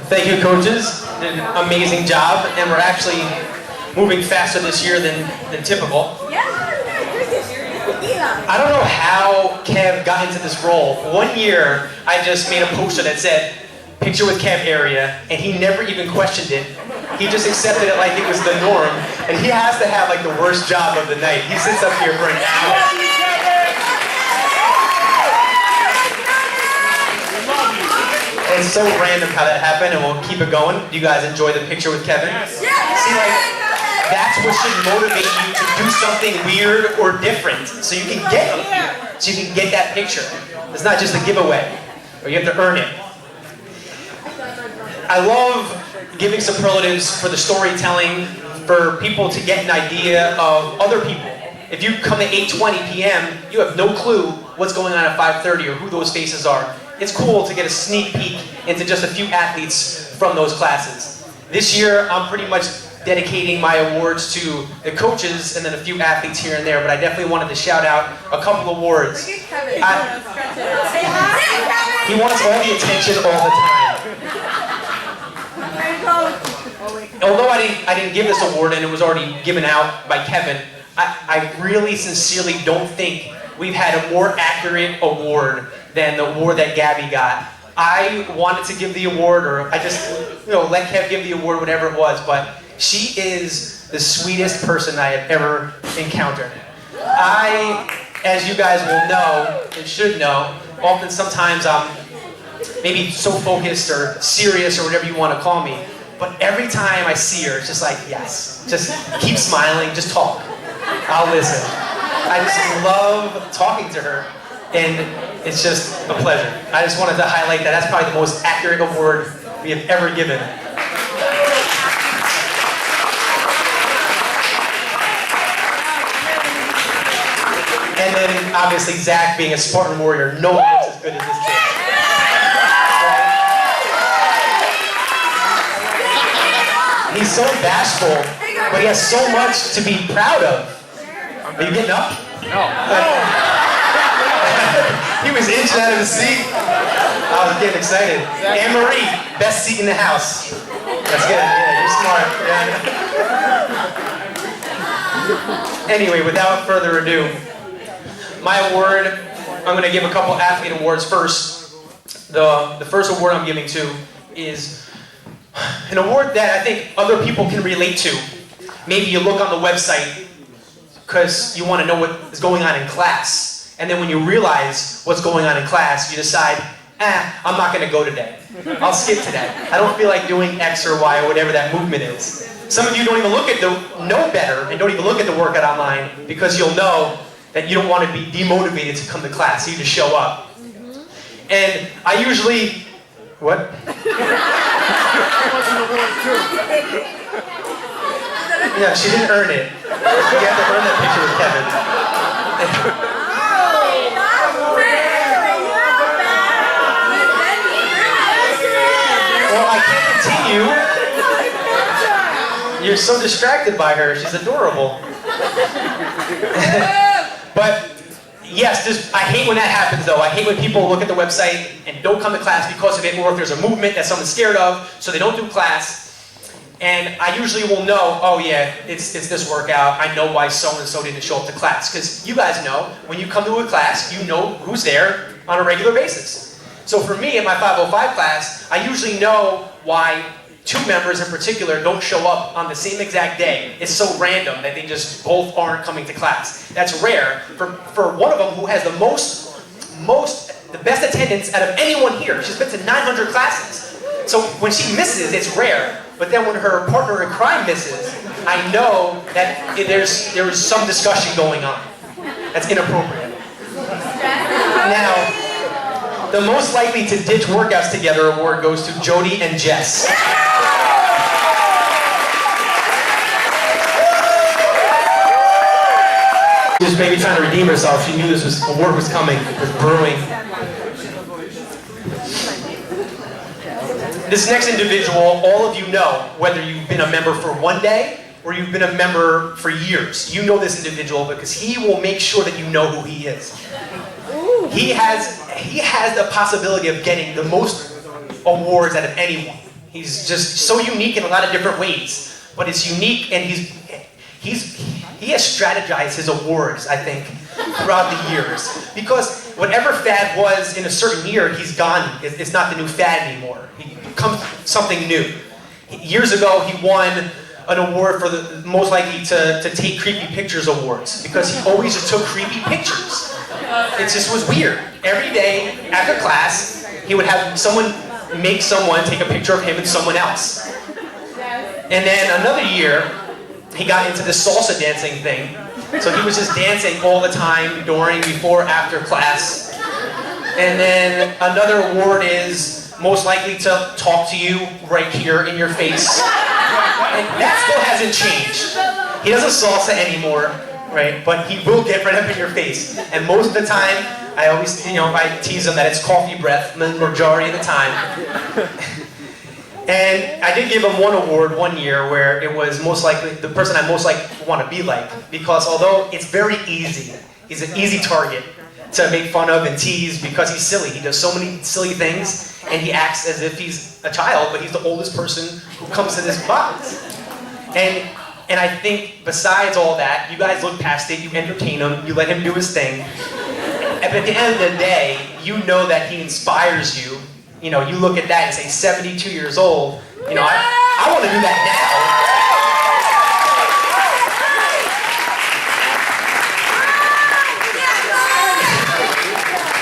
Thank you, coaches. Did an amazing job, and we're actually moving faster this year than typical. I don't know how Kev got into this role. One year, I just made a poster that said, "Picture with Kev area," and he never even questioned it. He just accepted it like it was the norm, and he has to have like the worst job of the night. He sits up here for an hour. And it's so random how that happened, and we'll keep it going. Do you guys enjoy the picture with Kevin? Yes. See, like, that's what should motivate you to do something weird or different, so you can get here, so you can get that picture. It's not just a giveaway, or you have to earn it. I love giving superlatives for the storytelling, for people to get an idea of other people. If you come at 8:20 p.m., you have no clue what's going on at 5:30 or who those faces are. It's cool to get a sneak peek into just a few athletes from those classes. This year, I'm pretty much dedicating my awards to the coaches and then a few athletes here and there, but I definitely wanted to shout out a couple awards. He wants all the attention all the time. Although I didn't give this award and it was already given out by Kevin, I really sincerely don't think we've had a more accurate award than the award that Gabby got. I wanted to give the award, or I just, let Kev give the award, whatever it was, but she is the sweetest person I have ever encountered. As you guys will know, and should know, often sometimes I'm maybe so focused or serious or whatever you want to call me, but every time I see her, it's just like, yes, just keep smiling, just talk. I'll listen. I just love talking to her, and it's just a pleasure. I just wanted to highlight that. That's probably the most accurate award we have ever given. And then, obviously, Zach being a Spartan warrior, no one looks as good as this kid. He's so bashful, but he has so much to be proud of. Are you getting up? No. He was inching out of his seat. I was getting excited. Anne-Marie, best seat in the house. That's good. Yeah, you're smart. Yeah. Anyway, without further ado, my award, I'm going to give a couple athlete awards first. The first award I'm giving to is an award that I think other people can relate to. Maybe you look on the website because you want to know what is going on in class. And then when you realize what's going on in class, you decide, I'm not going to go today. I'll skip today. I don't feel like doing X or Y or whatever that movement is. Some of you don't even know better and don't even look at the workout online because you'll know that you don't want to be demotivated to come to class. You just show up. And I usually... What? Yeah, she didn't earn it. You have to earn that picture with Kevin. Well, I can't continue. You're so distracted by her. She's adorable. But yes, I hate when that happens though. I hate when people look at the website and don't come to class because of it, or if there's a movement that someone's scared of, so they don't do class. And I usually will know, oh yeah, it's this workout. I know why so-and-so didn't show up to class. Because you guys know, when you come to a class, you know who's there on a regular basis. So for me, in my 505 class, I usually know why two members in particular don't show up on the same exact day. It's so random that they just both aren't coming to class. That's rare. For one of them who has the best attendance out of anyone here. She's been to 900 classes. So when she misses, it's rare. But then when her partner in crime misses, I know that there is some discussion going on that's inappropriate. Now, the most likely to ditch workouts together award goes to Jodi and Jess. She was maybe trying to redeem herself. She knew this award was coming, it was brewing. This next individual, all of you know, whether you've been a member for one day or you've been a member for years. You know this individual because he will make sure that you know who he is. He has he has the possibility of getting the most awards out of anyone. He's just so unique in a lot of different ways, but it's unique, and he has strategized his awards, I think, throughout the years, because whatever fad was in a certain year, he's gone. It's not the new fad anymore. He becomes something new. Years ago, he won an award for the most likely to take creepy pictures awards, because he always just took creepy pictures. It just was weird. Every day after class, he would have someone make someone take a picture of him and someone else. And then another year, he got into the salsa dancing thing. So he was just dancing all the time, during, before, after class. And then another award is most likely to talk to you right here in your face. And that still hasn't changed. He doesn't salsa anymore, right? But he will get right up in your face. And most of the time, I always, I tease him that it's coffee breath, the majority of the time. And I did give him one award one year where it was most likely the person I most want to be like, because although it's very easy, he's an easy target to make fun of and tease because he's silly. He does so many silly things, and he acts as if he's a child, but he's the oldest person who comes to this box. And I think besides all that, you guys look past it, you entertain him, you let him do his thing. And at the end of the day, you know that he inspires you. You look at that and say, 72 years old, I want to do that now.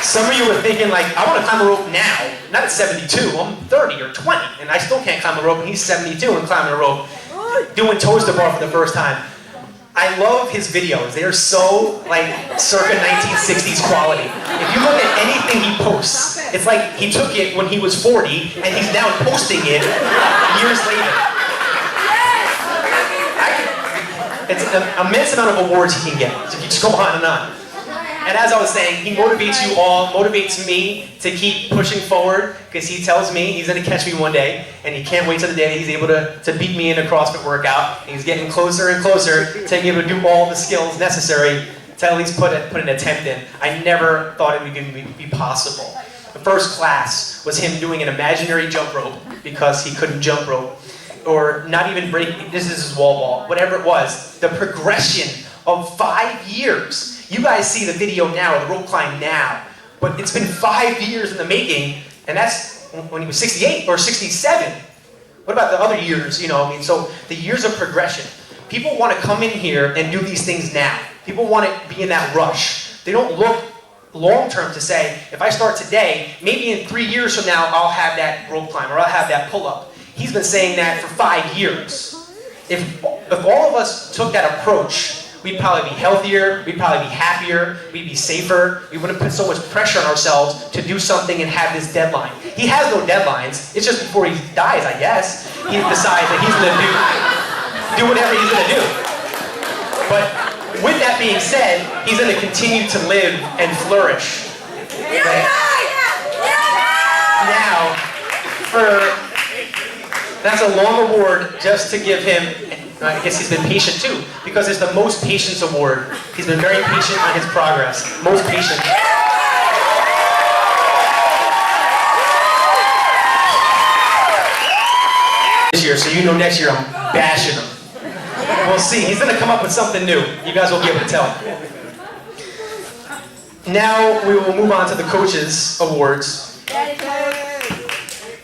Some of you are thinking like, I want to climb a rope now, not at 72, I'm 30 or 20, and I still can't climb a rope, and he's 72 and climbing a rope, doing toes to bar for the first time. I love his videos. They are so, circa 1960s quality. If you look at anything he posts, it's like he took it when he was 40, and he's now posting it years later. It's an immense amount of awards he can get. So you just go on and on. And as I was saying, he motivates you all, motivates me to keep pushing forward, because he tells me he's going to catch me one day, and he can't wait till the day that he's able to beat me in a CrossFit workout. And he's getting closer and closer to being able to do all the skills necessary to at least put an attempt in. I never thought it would be possible. The first class was him doing an imaginary jump rope because he couldn't jump rope, or not even breaking, this is his wall ball, whatever it was. The progression of 5 years. You guys see the video now, the rope climb now, but it's been 5 years in the making, and that's when he was 68 or 67. What about the other years, so the years of progression. People want to come in here and do these things now. People want to be in that rush. They don't look long-term to say, if I start today, maybe in 3 years from now, I'll have that rope climb, or I'll have that pull-up. He's been saying that for 5 years. If all of us took that approach, we'd probably be healthier, we'd probably be happier, we'd be safer, we wouldn't put so much pressure on ourselves to do something and have this deadline. He has no deadlines, it's just before he dies, I guess, he decides that he's gonna do whatever he's gonna do. But with that being said, he's gonna continue to live and flourish. Right? Now, that's a long award just to give him. I guess he's been patient too, because it's the most patience award. He's been very patient on his progress. Most patient. This year, so next year I'm bashing him. We'll see. He's going to come up with something new. You guys will be able to tell. Now we will move on to the coaches' awards.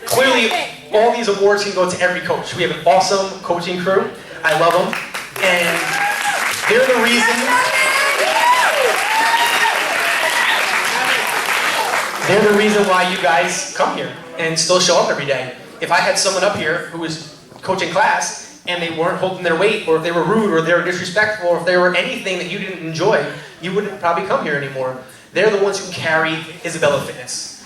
Clearly, all these awards can go to every coach. We have an awesome coaching crew. I love them, and they're the reason why you guys come here and still show up every day. If I had someone up here who was coaching class and they weren't holding their weight, or if they were rude, or if they were disrespectful, or if they were anything that you didn't enjoy, you wouldn't probably come here anymore. They're the ones who carry Isabella Fitness.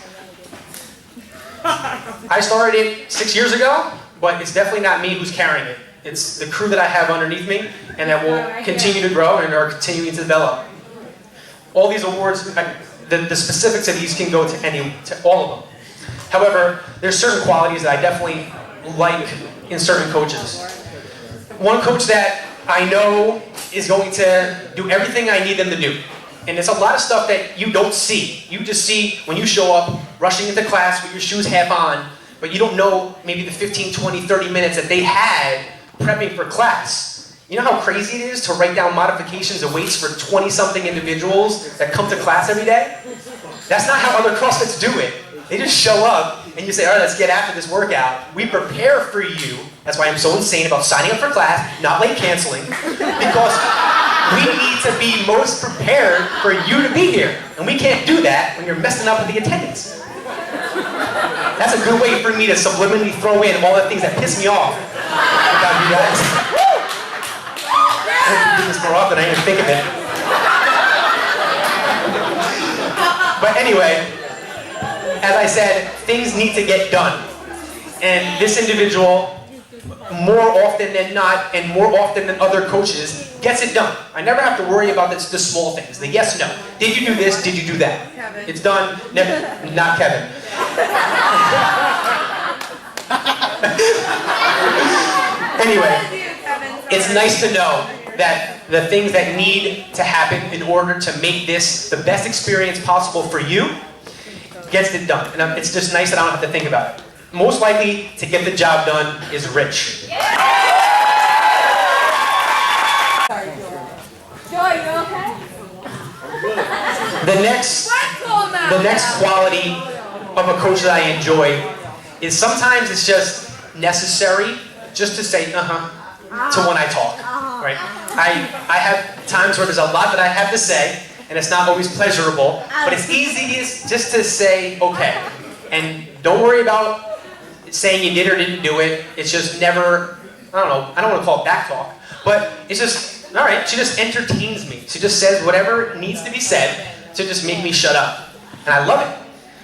I started it 6 years ago, but it's definitely not me who's carrying it. It's the crew that I have underneath me, and that will continue to grow and are continuing to develop. All these awards, the specifics of these can go to all of them. However, there's certain qualities that I definitely like in certain coaches. One coach that I know is going to do everything I need them to do. And it's a lot of stuff that you don't see. You just see when you show up, rushing into class with your shoes half on, but you don't know maybe the 15, 20, 30 minutes that they had prepping for class. You know how crazy it is to write down modifications and weights for 20-something individuals that come to class every day? That's not how other CrossFits do it. They just show up and you say, all right, let's get after this workout. We prepare for you. That's why I'm so insane about signing up for class, not late canceling, because we need to be most prepared for you to be here. And we can't do that when you're messing up with the attendance. That's a good way for me to subliminally throw in all the things that piss me off about you guys. I hope you do this more often, I didn't think of it. But anyway, as I said, things need to get done. And this individual, more often than not, and more often than other coaches, gets it done. I never have to worry about the small things, the yes, no. Did you do this? Did you do that? Kevin. It's done. Never, not Kevin. Anyway, it's nice to know that the things that need to happen in order to make this the best experience possible for you gets it done. And it's just nice that I don't have to think about it. Most likely to get the job done is Rich. Sorry, Joy, you okay? The next quality of a coach that I enjoy is sometimes it's just necessary just to say to when I talk, right? I have times where there's a lot that I have to say and it's not always pleasurable, but it's easy just to say okay. And don't worry about saying you did or didn't do it. It's just never, I don't want to call it back talk, but it's just, all right, she just entertains me. She just says whatever needs to be said to just make me shut up. And I love it.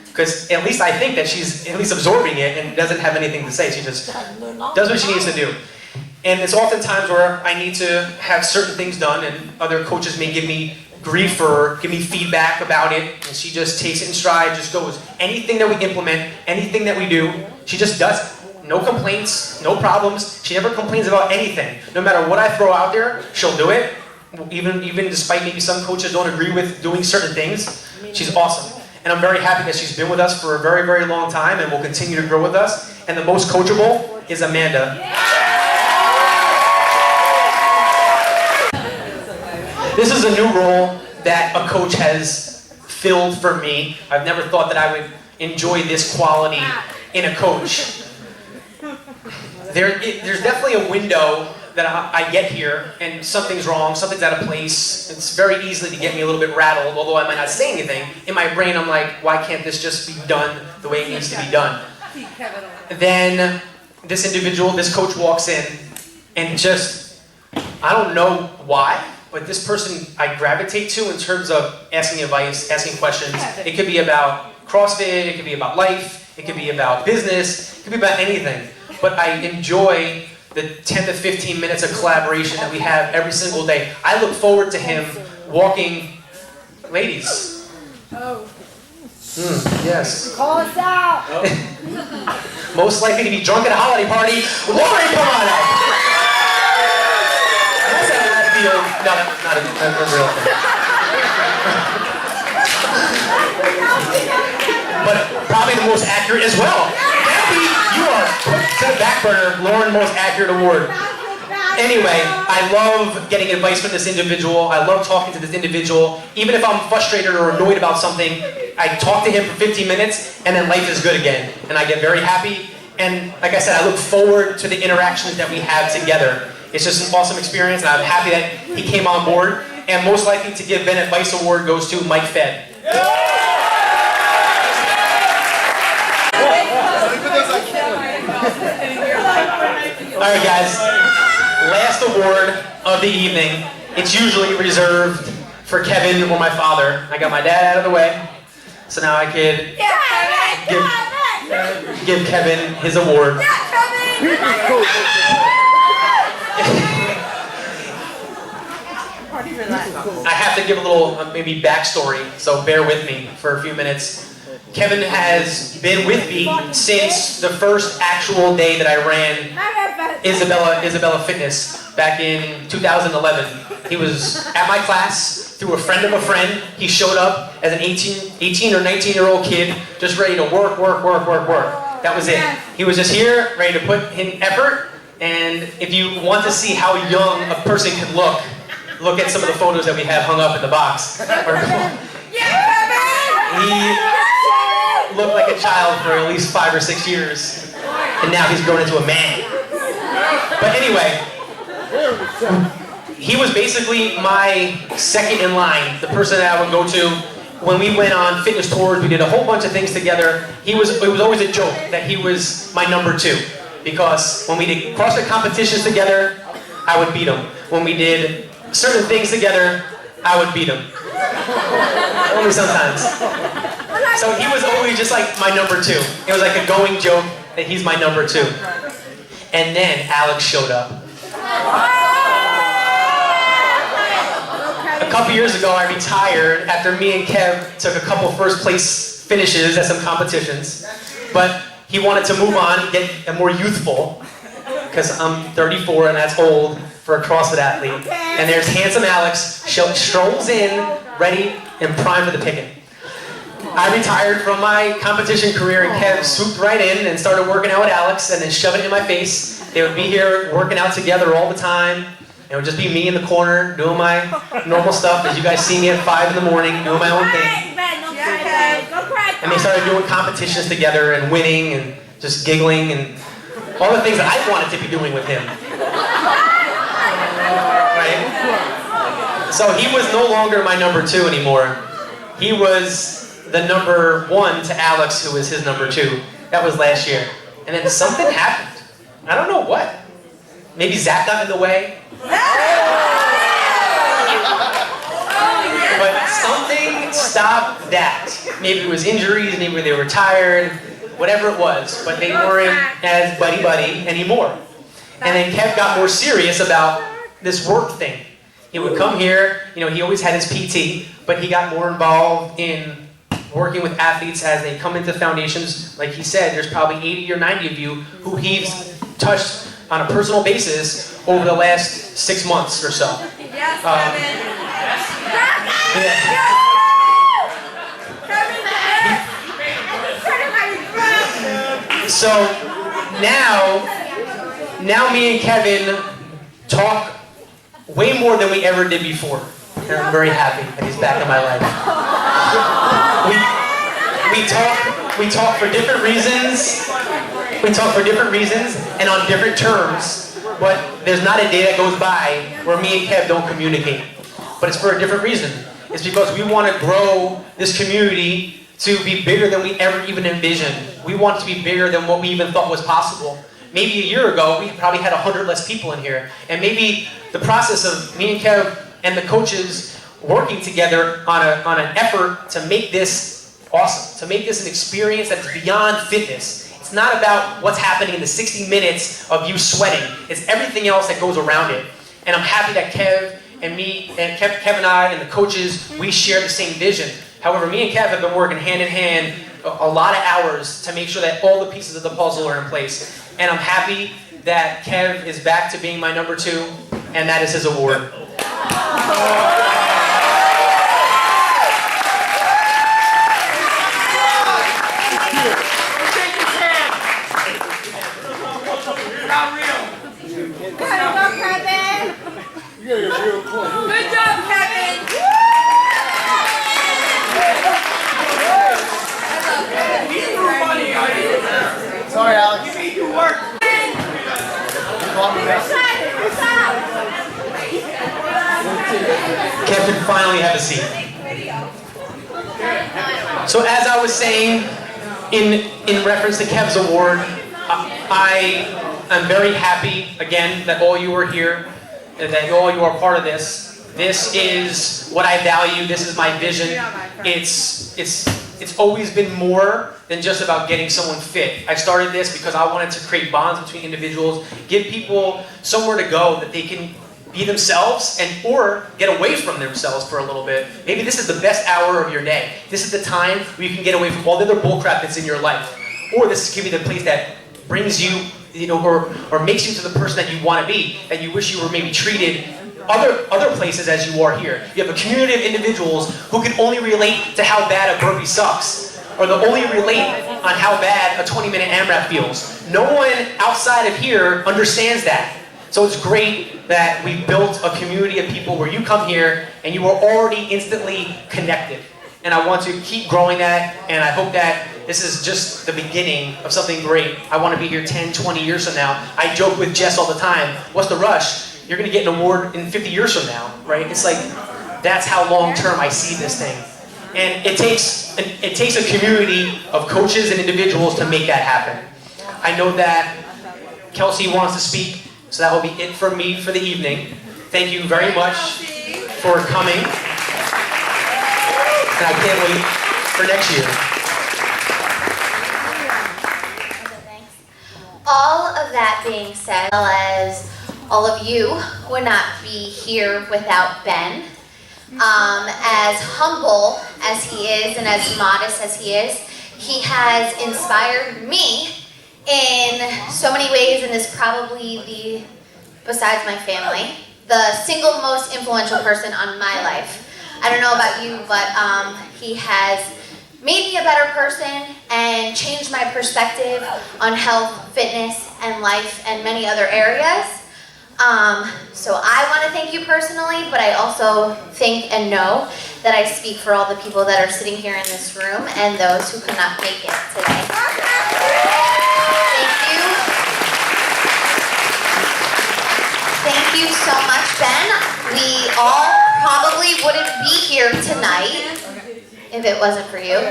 Because at least I think that she's at least absorbing it and doesn't have anything to say. She just does what she needs to do. And it's often times where I need to have certain things done and other coaches may give me grief or give me feedback about it. And she just takes it in stride, just goes. Anything that we implement, anything that we do, she just does it. No complaints, no problems. She never complains about anything. No matter what I throw out there, she'll do it. Even despite maybe some coaches don't agree with doing certain things, she's awesome. And I'm very happy that she's been with us for a very, very long time and will continue to grow with us. And the most coachable is Amanda. This is a new role that a coach has filled for me. I've never thought that I would enjoy this quality in a coach. There's definitely a window that I get here and something's wrong, something's out of place. It's very easily to get me a little bit rattled, although I might not say anything. In my brain, I'm like, why can't this just be done the way it needs to be done? Then this individual, this coach walks in and just, I don't know why, but this person I gravitate to in terms of asking advice, asking questions. It could be about CrossFit, it could be about life, it could be about business, it could be about anything. But I enjoy the 10 to 15 minutes of collaboration that we have every single day. I look forward to him walking, ladies. Oh. Yes. Call us out. Most likely to be drunk at a holiday party. Lori, come on out. That's how I feel. No, not a real thing. But probably the most accurate as well. You are put to the back burner, Lauren Most Accurate Award. Anyway, I love getting advice from this individual. I love talking to this individual. Even if I'm frustrated or annoyed about something, I talk to him for 15 minutes and then life is good again. And I get very happy. And like I said, I look forward to the interactions that we have together. It's just an awesome experience and I'm happy that he came on board. And most likely to give Ben Advice Award goes to Mike Fed. Alright guys, last award of the evening. It's usually reserved for Kevin or my father. I got my dad out of the way, so now I could give Kevin his award. I have to give a little maybe backstory, so bear with me for a few minutes. Kevin has been with me since the first actual day that I ran Isabella Fitness back in 2011. He was at my class through a friend of a friend. He showed up as an 18 or 19-year-old kid, just ready to work. That was it. He was just here, ready to put in effort. And if you want to see how young a person can look at some of the photos that we have hung up in the box. He looked like a child for at least 5 or 6 years, and now he's grown into a man. But anyway, he was basically my second in line, the person that I would go to. When we went on fitness tours, we did a whole bunch of things together. It was always a joke that he was my number 2. Because when we did CrossFit competitions together, I would beat him. When we did certain things together, I would beat him. Only sometimes. So he was always just like my number 2. It was like a going joke that he's my number 2. And then Alex showed up. A couple years ago, I retired after me and Kev took a couple first place finishes at some competitions. But he wanted to move on, get more youthful, because I'm 34 and that's old for a CrossFit athlete. And there's handsome Alex, strolls in, ready and primed for the picking. I retired from my competition career and Kev swooped right in and started working out with Alex and then shoving it in my face. They would be here working out together all the time. It would just be me in the corner doing my normal stuff, as you guys see me at 5 in the morning doing my own thing. And they started doing competitions together and winning and just giggling and all the things that I wanted to be doing with him. Right? So he was no longer my number 2 anymore. He was the number 1 to Alex, who was his number 2. That was last year. And then something happened. I don't know what. Maybe Zach got in the way. But something stopped that. Maybe it was injuries, maybe they were tired, whatever it was. But they weren't as buddy-buddy anymore. And then Kev got more serious about this work thing. He would come here, he always had his PT, but he got more involved in working with athletes as they come into foundations. Like he said, there's probably 80 or 90 of you who he's touched on a personal basis over the last 6 months or so. Yes, So now me and Kevin talk way more than we ever did before. And I'm very happy that he's back in my life. We talk for different reasons. We talk for different reasons and on different terms. But there's not a day that goes by where me and Kev don't communicate. But it's for a different reason. It's because we want to grow this community to be bigger than we ever even envisioned. We want it to be bigger than what we even thought was possible. Maybe a year ago, we probably had 100 less people in here. And maybe the process of me and Kev and the coaches working together on an effort to make this awesome, to make this an experience that's beyond fitness. It's not about what's happening in the 60 minutes of you sweating. It's everything else that goes around it. And I'm happy that Kev and me, and Kev and I and the coaches, we share the same vision. However, me and Kev have been working hand in hand a lot of hours to make sure that all the pieces of the puzzle are in place. And I'm happy that Kev is back to being my number 2, and that is his award. Good job, Kevin! Sorry, Alex. You need to work. Kev can finally have a seat. So as I was saying, in reference to Kev's award, I'm very happy, again, that all you are here, that all you are part of this. This is what I value. This is my vision. It's always been more than just about getting someone fit. I started this because I wanted to create bonds between individuals, give people somewhere to go that they can be themselves or get away from themselves for a little bit. Maybe this is the best hour of your day. This is the time where you can get away from all the other bullcrap that's in your life. Or this could be the place that brings you, or makes you to the person that you want to be, that you wish you were maybe treated other places as you are here. You have a community of individuals who can only relate to how bad a burpee sucks, or they'll only relate on how bad a 20-minute AMRAP feels. No one outside of here understands that. So it's great that we built a community of people where you come here and you are already instantly connected. And I want to keep growing that, and I hope that this is just the beginning of something great. I want to be here 10, 20 years from now. I joke with Jess all the time, what's the rush? You're going to get an award in 50 years from now, right? It's like, that's how long-term I see this thing. And it takes a community of coaches and individuals to make that happen. I know that Kelsey wants to speak, so that will be it for me for the evening. Thank you very much for coming. And I can't wait for next year. Thanks. All of that being said, as well as all of you would not be here without Ben. As humble as he is and as modest as he has inspired me in so many ways, and is probably besides my family, the single most influential person on my life. I don't know about you, but he has made me a better person and changed my perspective on health, fitness, and life, and many other areas. So I want to thank you personally, but I also think and know that I speak for all the people that are sitting here in this room and those who could not make it today. Thank you. Thank you so much, Ben. We all probably wouldn't be here tonight if it wasn't for you.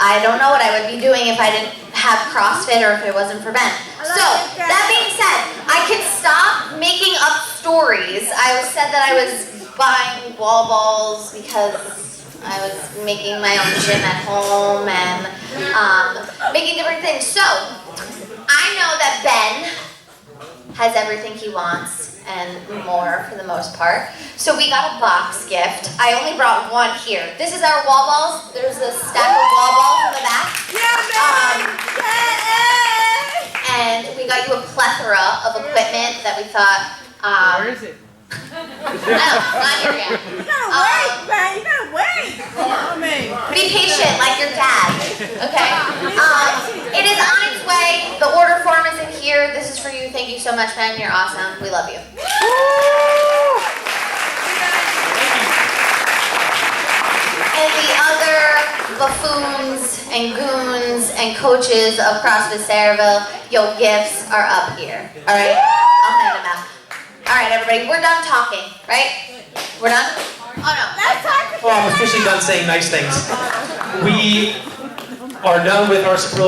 I don't know what I would be doing if I didn't have CrossFit or if it wasn't for Ben. So, that being said, I could stop making up stories. I said that I was buying wall balls because I was making my own gym at home and making different things. So, I know that Ben has everything he wants and more for the most part. So we got a box gift. I only brought one here. This is our wall balls. There's a stack of wall balls in the back. And we got you a plethora of equipment that we thought. Where is it? I don't know, not here yet. You gotta wait, man. You gotta wait. Be patient, like your dad. Okay? It is on its way. The order form is in here. This is for you. Thank you so much, Ben. You're awesome. We love you. And the other buffoons and goons and coaches of CrossFit Sayreville, your gifts are up here. All right? I'll hand them out. All right, everybody. We're done talking, right? We're done? Oh, no. Well, I'm officially done saying nice things. We are done with our superlative.